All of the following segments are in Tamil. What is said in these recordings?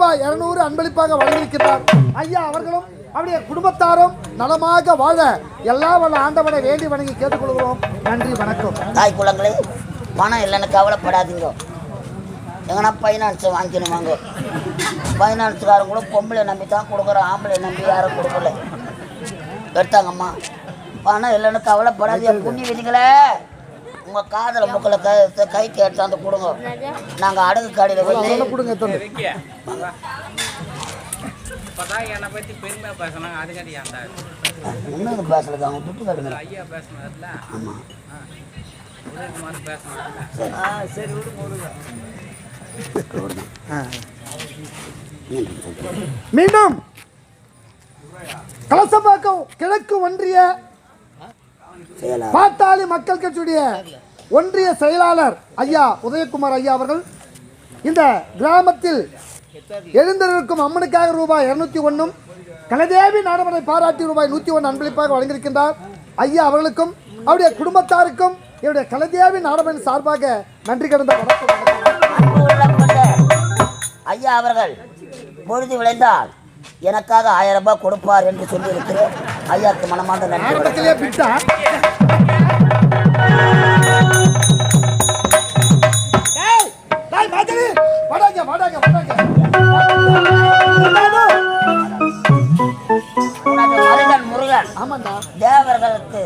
ரூபாய் 200 அன்பளிப்பாக வழங்கியிருக்கிறார். ஐயா அவர்களும் அவருடைய குடும்பத்தாரும் நலமாக வாழ எல்லா வல்ல ஆண்டவனை வேண்டி வணங்கி கேட்டுக்கொள்கிறோம். நன்றி, வணக்கம். தாய் குளங்களே, பணம் இல்லைன்னு கவலைப்படாதீங்க. எங்கன்னா ஃபைனான்ஸ் வாங்கிக்கணுமாங்க. ஃபைனான்ஸுக்காரங்க கூட பொம்பளை நம்பி தான் கொடுக்குறோம், ஆம்பளை நம்பி யாரும் கொடுக்கல. எடுத்தாங்கம்மா, பணம் இல்லைன்னு கவலைப்படாதீங்க. புண்ணி விதிங்களே, உங்கள் காதலை முக்கில் கைக்கு எடுத்தாந்து கொடுங்க. நாங்கள் அடகு காடியில் வந்து கொடுங்க. என்னை பற்றி பெருமையாக பேசினாங்க, அதுக்காண்டி ஏன்டா இன்னும் பேசல அவங்க துட்டு கட்டுங்க. ஐயா பேசினதில்ல. ஆமாம், உதயகுமார் பேசினாங்க. சரி விடுங்க. மீண்டும் கலசப்பாக்கம் கிழக்கு ஒன்றிய பாட்டாளி மக்கள் கட்சியுடைய ஒன்றிய செயலாளர் ஐயா உதயகுமார் ஐயா அவர்கள் இந்த கிராமத்தில் எழுந்திருக்கும் அம்மனுக்காக ரூபாய் 201 கலதேவி நாடமனை பாராட்டி ரூபாய் 101 அன்பளிப்பாக வழங்கியிருக்கின்றார். ஐயா அவர்களுக்கும் அவருடைய குடும்பத்தாருக்கும் என்னுடைய கலதேவி நாடமன் சார்பாக நன்றி கடந்த ஐயா அவர்கள் பொழுது விளைந்தால் எனக்காக 1000 ரூபாய் கொடுப்பார் என்று சொல்லியிருக்கிறேன். ஐயாக்கு மனமார்ந்த நன்றி. முருகன் தேவர்களுக்கு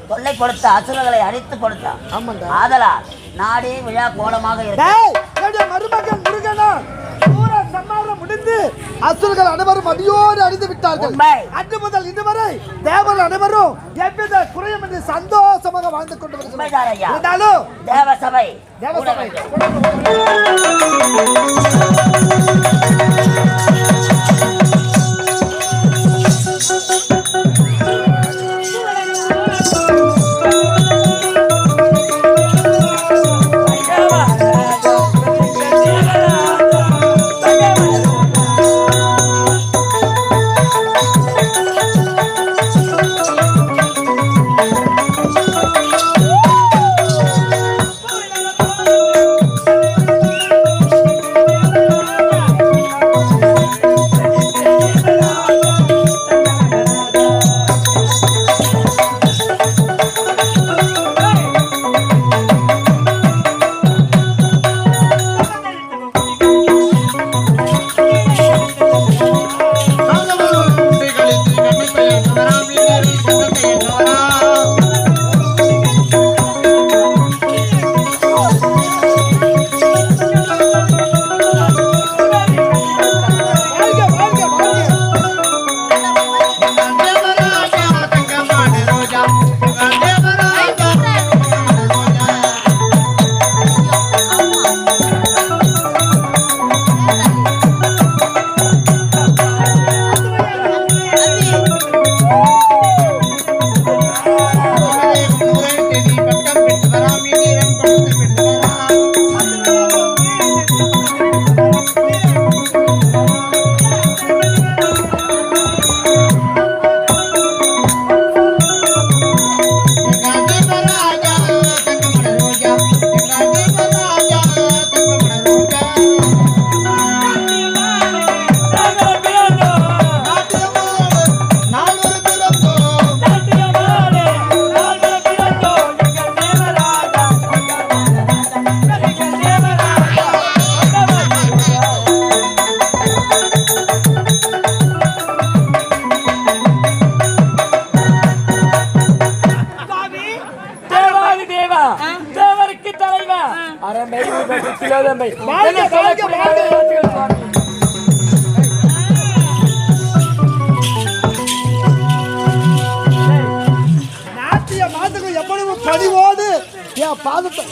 தொல்லை கொடுத்த அசுரர்களை அழித்து கொடுத்தான். ஆதலால் நாடே விழா கோலமாக இருக்கு. மருமகன் முருகனா முடிந்து அசுரர்கள் அனைவரும் அடியோடு அழிந்து விட்டார்கள். அன்று முதல் இன்று வரை தேவர்கள் அனைவரும் எவ்வித குறையுமின்றி சந்தோஷமாக வாழ்ந்து கொண்டு வருகிறார்கள். தேவசபை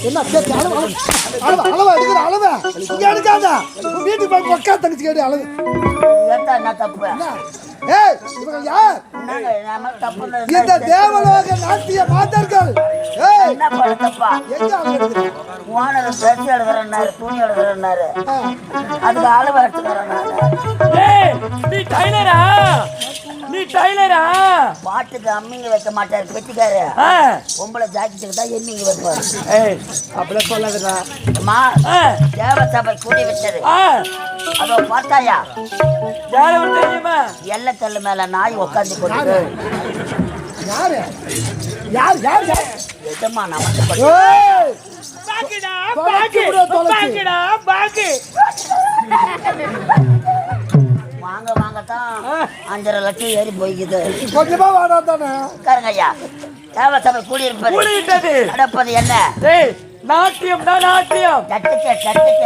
என்ன அளவா எடுக்கிற அளவை இங்க எடுக்காத. வீட்டுக்கு போய் பக்கா தங்கச்சி கேடு அளவு. இந்த தேவலோக நாட்டிய மாதர்கள் துணி எடுக்கிறாரு. அதுக்கு அளவு எடுத்துக்கிறேன். நீ டைலரா? பாட்டுக்கு அம்மிங்க வைக்க மாட்டாரு பெட்டிக்காரு. பொம்பளை ஜாக்கெட்டுக்கு தான் எண்ணிங்க வைப்பாரு. ஏய் அப்படியே சொல்லாதடா. அம்மா தேவ சபை கூடி வச்சது. அதோ பார்த்தாயா? யாரை தெரியுமா? எல்லை கல்லு மேல நாய் உட்காந்து கொண்டு யாரு யார் யார் யார் எஜமா நமக்கு பாக்குடா பாக்கு பாக்குடா பாக்கு வாங்க வாங்கத்தான் 5.5 லட்சம் ஏறி போய்க்குது. கொஞ்சமா வாடா தானே உட்காருங்க ஐயா. தேவ சபை கூடி இருப்பது நடப்பது என்ன? நாட்டியம் தான் நாட்டியம். தட்டுக்க தட்டுக்க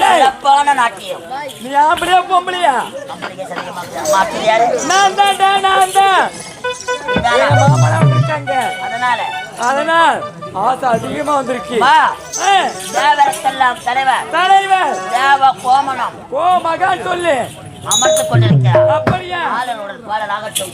சிறப்பான நாட்டியம். நீ அப்படியே பொம்பளையா? நான் தான் அதனால ஆசை அதிகமா வந்திருக்கு. தேவரெல்லாம் தலைவர் தேவ கோமனம் கோமகன் சொல்லு அமர்ந்து கொண்டிருக்கிறார். அப்படியா? பாலனுடன் பாலனாகட்டும்.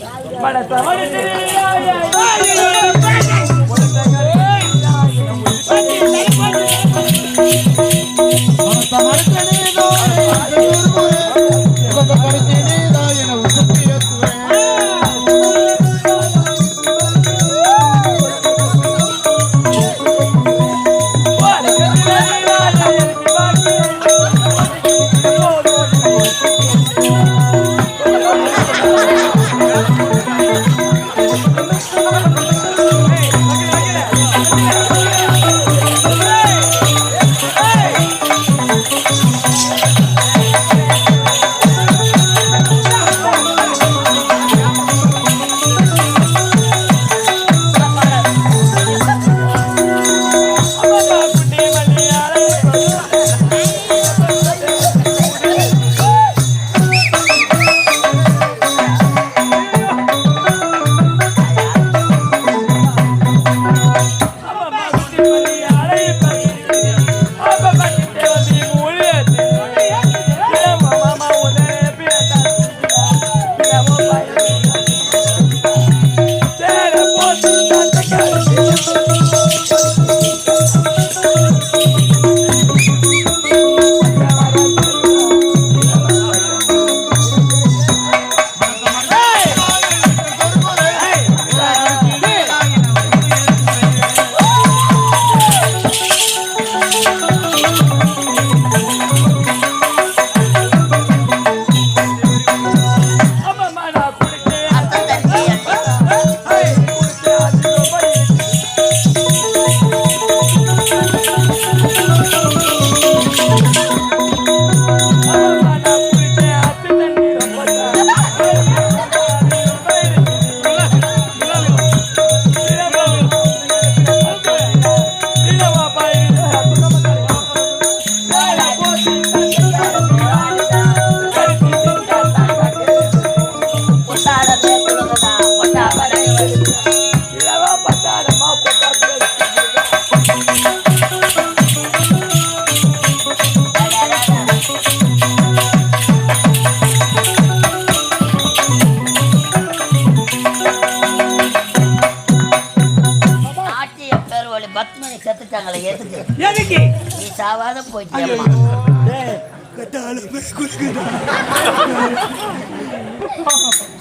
எதுக்கு நீ சாவாத போயிட்டியம்மா.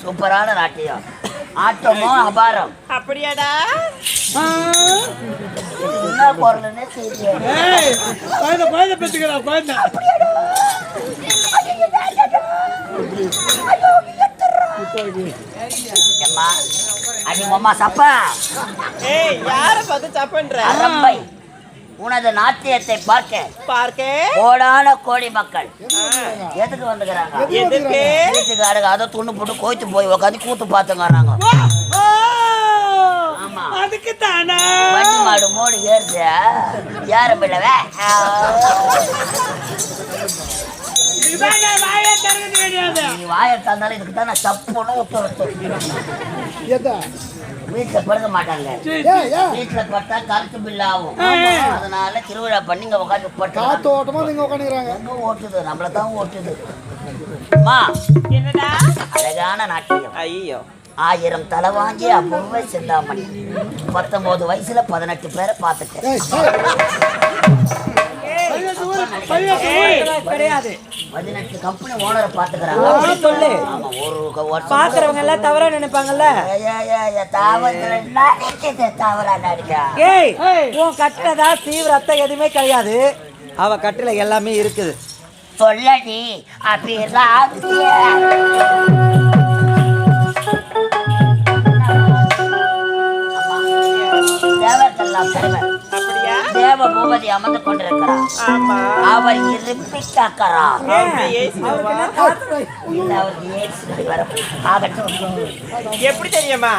சூப்பரான நாட்டியம், ஆட்டமும் அபாரம். அப்படியாடா? என்ன குரல்னே தெரியல. குழந்தை பெற்றுக்கிறா குழந்தை. அம்மா அடி அம்மா சப்பா. ஏய், யார பார்த்து தப்புன்ற? அரம்பை, உனது நாட்டியத்தை பார்க்க கோடான கோடி மக்கள் எதுக்கு வந்துக்கிறாங்க? எதுக்கு? வீட்டுக்காரங்க அதை துண்ணு போட்டு கோய்த்து போய் உட்காந்து கூத்து பார்த்துங்கிறாங்க. ஆமா, அதுக்கு தானே வண்டி மாடு மோடு ஏறுது யாரும் இல்லவே. நீ வாயை தந்தாலும் இதுக்கு தான் நான் தப்புன்னு ஒத்து வீட்டுல படுக்க மாட்டாங்க. வீட்டுல பட்டா கரண்ட் பில் ஆகும். அதனால திருவிழா பண்ணி இங்க உட்காந்து காத்தோட்டமா நீங்க உட்காந்துக்கிறாங்க. எங்க ஓட்டுது? நம்மள தான் ஓட்டுது. அம்மா, என்னடா? அழகான நாட்டியம். ஐயோ, 1000 தலை வாங்கி அபூர்வ சிந்தாமணி. 19 வயசுல 18 பேரை பார்த்துட்டேன். கிடையாது. 18 கம்பெனி ஓனரை பார்த்துக்கிறாங்க. சொல்லு. ஆமா, ஒரு பாக்குறவங்க எல்லாம் தவறா நினைப்பாங்கல்ல. தவறா நடிக்கா. ஏய், உன் கட்டினதா தீவிரத்தை எதுவுமே கிடையாது. அவ கட்டில எல்லாமே இருக்குது. சொல்லடி அப்படிலாம் தேவர்கள்லாம் தலைவர் அப்படியா? தேவ பூபதி அமர்ந்து கொண்டிருக்கிறார். ஆமா. அவர் இருப்பி காக்கிறார். அப்படியே சிவா. இல்ல, அவருக்கு ஏற்று வரும். ஆகட்டும். எப்படி தெரியுமா?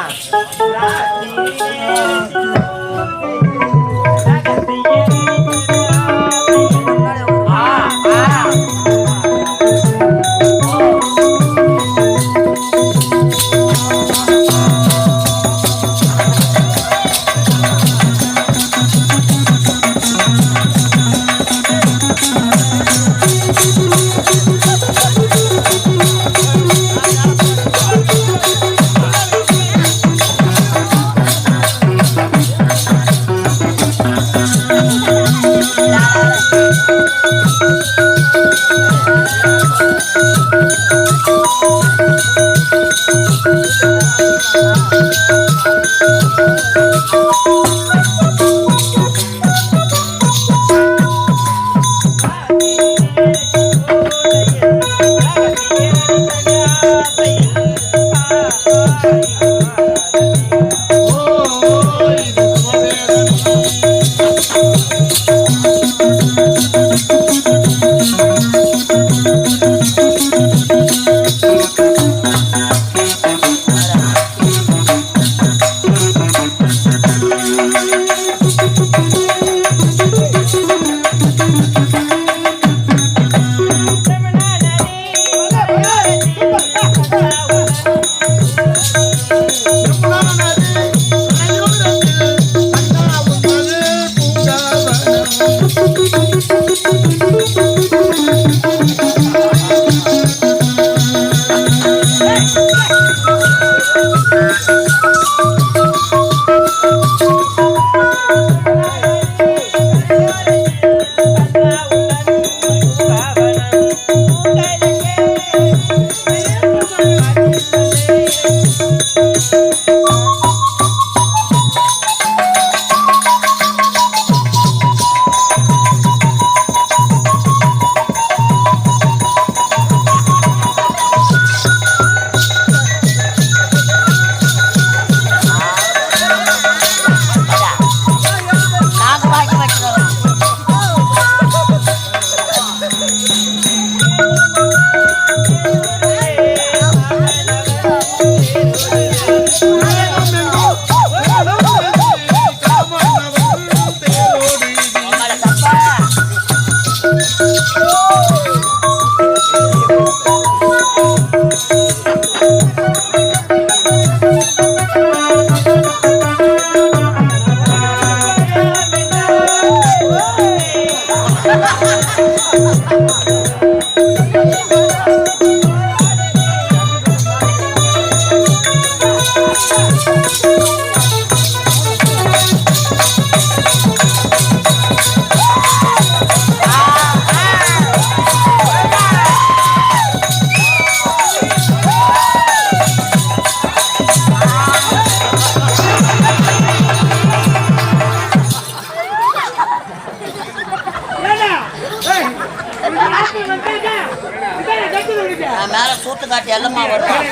நான் மேல சூத்து காட்டி எல்லம்மா வருவேன்.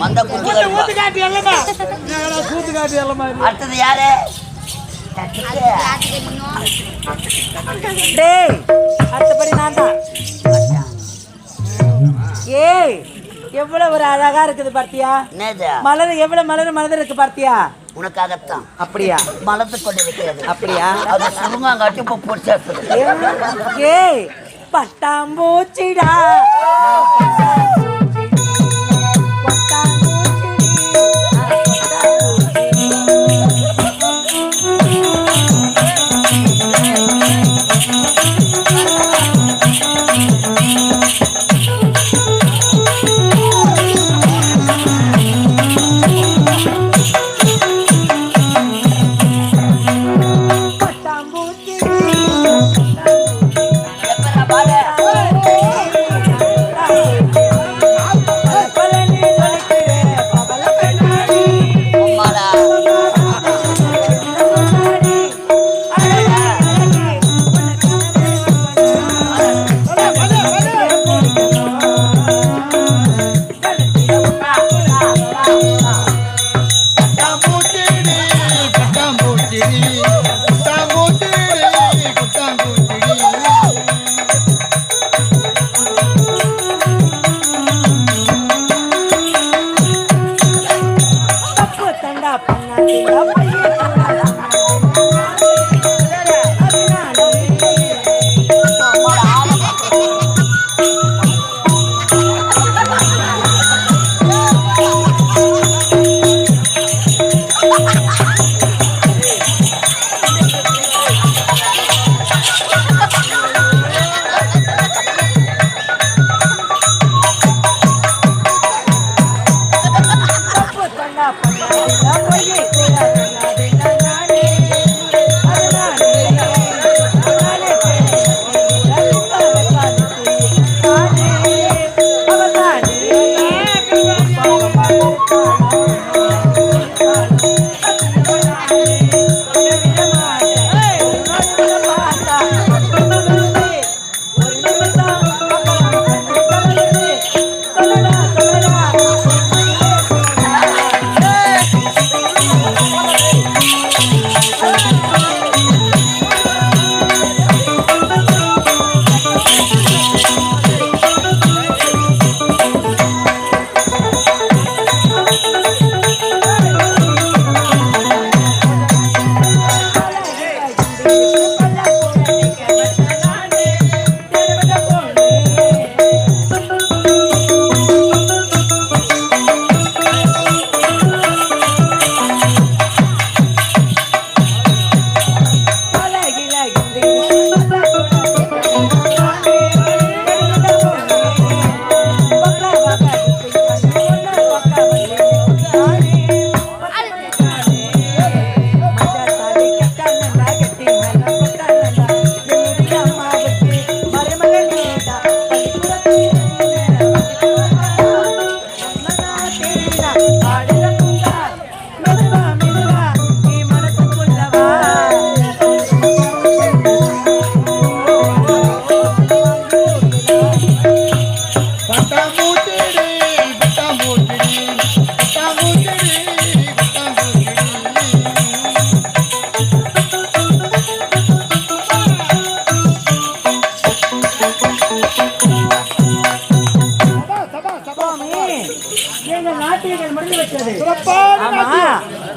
மந்த குஞ்சு அடுத்தது யாரு? டேய் அடுத்தபடி நான் தான். ஏய் எவ்வளவு ஒரு அழகா இருக்குது பார்த்தியா? மலர் எவ்வளவு மலர் இருக்கு பார்த்தியா? உனக்காகத்தான். அப்படியா? மலர்ந்து கொண்டிருக்கிறது. அப்படியா? அது சுருங்காங்காட்டி இப்போ பொடிச்சா. ஏய் பட்டாம்பூச்சிடா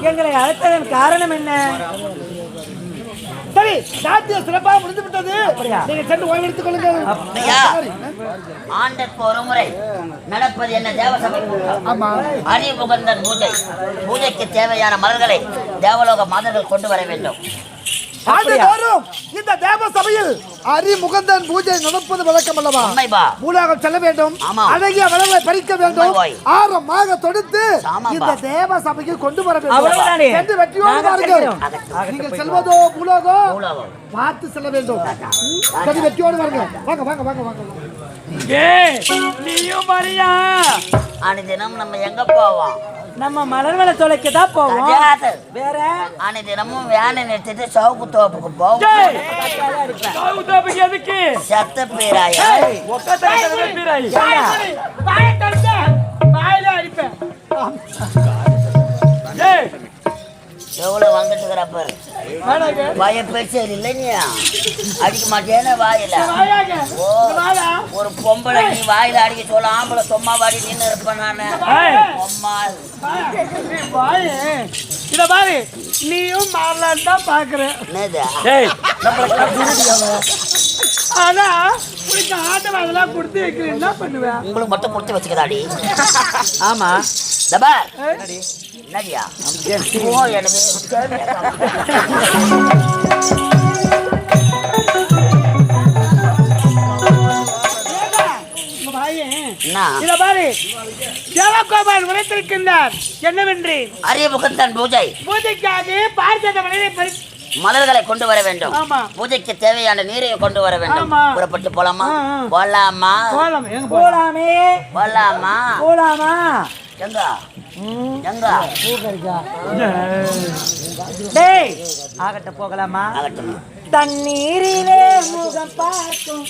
எங்களை அழைத்ததன் காரணம் என்ன? சரி, நாட்டிய சிறப்பாக முடிந்து விட்டது. நீங்க சென்று ஓய்வு எடுத்துக் கொள்ளுங்கள். ஆண்டுக்கு ஒரு முறை நடப்பது என்ன தேவசபை? ஹரி முகந்தன் பூஜை. பூஜைக்கு தேவையான மலர்களை தேவலோக மாதர்கள் கொண்டு வர வேண்டும். ஆண்டுதோறும் இந்த தேவ சபையில் ஹரி முகந்தன் பூஜை நடப்பது வழக்கம் அல்லவா? பூலோகம் செல்ல வேண்டும், அழகிய மலர்களை பறிக்க வேண்டும், ஆரமாக தொடுத்து இந்த தேவ சபையில் கொண்டு வர வேண்டும். சென்று வெற்றியோடு வாருங்கள். நீங்கள் செல்வதோ பூலோகம் பார்த்து செல்ல வேண்டும். சரி, வெற்றியோடு வாருங்க. வாங்க வாங்க வாங்க வாங்க. நீயும் மரியா அனுதினம் நம்ம எங்க போவோம்? நம்ம மலர்வள தொலைக்கு தான் போவோம். கிடையாது. வேற ஆனா தினமும் வேனை நிறுத்திட்டு சவுக்கு தோப்புக்கு போவோம். செத்த பேராயா எவ்வளவு வந்துட்டு பாரு. வாய பேச்சு இல்லை நீ அடிக்க மாட்டேன வாயில. ஓ, ஒரு பொம்பளை நீ வாயில அடிக்க சொல்ல ஆம்பளை சும்மா வாடி நின்று இருப்பேன் நானு. அம்மா இத பாரு, நீயும் மாறலான்னு தான் பாக்குறேன். ஆனா உனக்கு ஆட்டம் அதெல்லாம் கொடுத்து வைக்கிறேன், என்ன பண்ணுவேன்? உங்களுக்கு மட்டும் கொடுத்து வச்சுக்கதாடி. ஆமா தபா என்னடியா ஓ எனக்கு இத பாரு, தேவகோபால் உரைத்திருக்கின்றார் என்னவென்று, அரிய முகத்தான் பூஜை பூஜைக்காக பார்த்த மலர்களை கொண்டு வர வேண்டும். ஆமா. பூஜைக்கு தேவையான நீரை கொண்டு வர வேண்டும். ஆமா. புறப்பட்டு போலாமா? போலாமா? போலாமே. போலாமா? போலாமா? எங்க எங்க டேய் ஆகட்ட போகலாமா? ஆகட்டும். தண்ணீரிலே முகம் பார்க்கும்